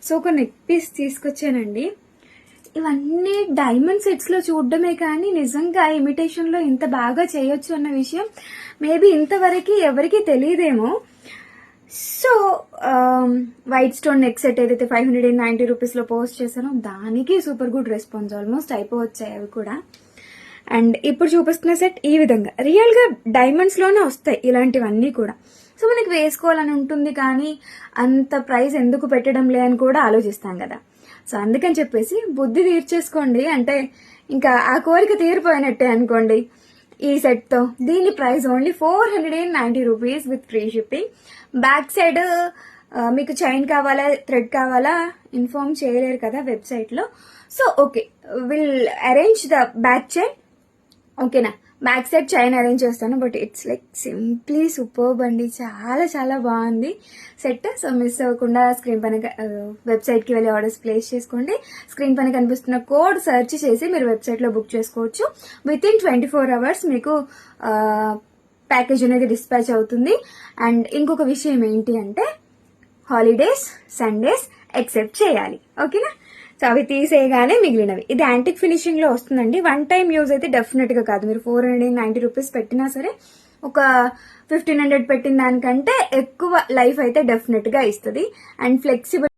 So ఒక neck piece తీసుకొచ్చానండి. ఇవన్నీ డైమండ్ సెట్స్లో చూడడమే కానీ నిజంగా ఇమిటేషన్లో ఇంత బాగా చేయొచ్చు అన్న విషయం మేబీ ఇంతవరకు ఎవరికి తెలియదేమో. So white stone neck set ఏదైతే 590 రూపీస్లో పోస్ట్ చేశానో దానికి సూపర్ గుడ్ రెస్పాన్స్, ఆల్మోస్ట్ అయిపోవచ్చాయి అవి కూడా. అండ్ ఇప్పుడు చూపిస్తున్న సెట్ ఈ విధంగా రియల్గా డైమండ్స్లోనే వస్తాయి ఇలాంటివన్నీ కూడా. సో మనకి వేసుకోవాలని ఉంటుంది కానీ అంత ప్రైస్ ఎందుకు పెట్టడం లే అని కూడా ఆలోచిస్తాం కదా. సో అందుకని చెప్పేసి బుద్ధి తీర్చేసుకోండి, అంటే ఇంకా ఆ కోరిక తీరిపోయినట్టే అనుకోండి ఈ సెట్తో. దీని price only 490 rupees with free shipping. Back side మీకు చైన్ కావాలా థ్రెడ్ కావాలా ఇన్ఫార్మ్ చేయలేరు కదా వెబ్సైట్లో. So okay, will arrange the back chain. ఓకేనా, బ్యాక్ సైడ్ చైన్ అరేంజ్ చేస్తాను, but it's like simply superb అండి. చాలా చాలా బాగుంది సెట్. సో మిస్ అవ్వకుండా స్క్రీన్ పైన వెబ్సైట్కి వెళ్ళి ఆర్డర్స్ ప్లేస్ చేసుకోండి. స్క్రీన్ పైన కనిపిస్తున్న కోడ్ సెర్చ్ చేసి మీరు వెబ్సైట్లో బుక్ చేసుకోవచ్చు. విత్ ఇన్ 24 hours మీకు ప్యాకేజ్ అనేది డిస్పాచ్ అవుతుంది. అండ్ ఇంకొక విషయం ఏంటి అంటే హాలిడేస్ సండేస్ ఎక్సెప్ట్ చేయాలి. ఓకేనా, సో అవి తీసేయగానే మిగిలినవి. ఇది యాంటిక్ ఫినిషింగ్ లో వస్తుందండి. వన్ టైం యూజ్ అయితే డెఫినెట్ గా కాదు. మీరు 490 రూపీస్ పెట్టినా సరే ఒక 1500 పెట్టిన దానికంటే ఎక్కువ లైఫ్ అయితే డెఫినెట్ గా ఇస్తుంది. And flexible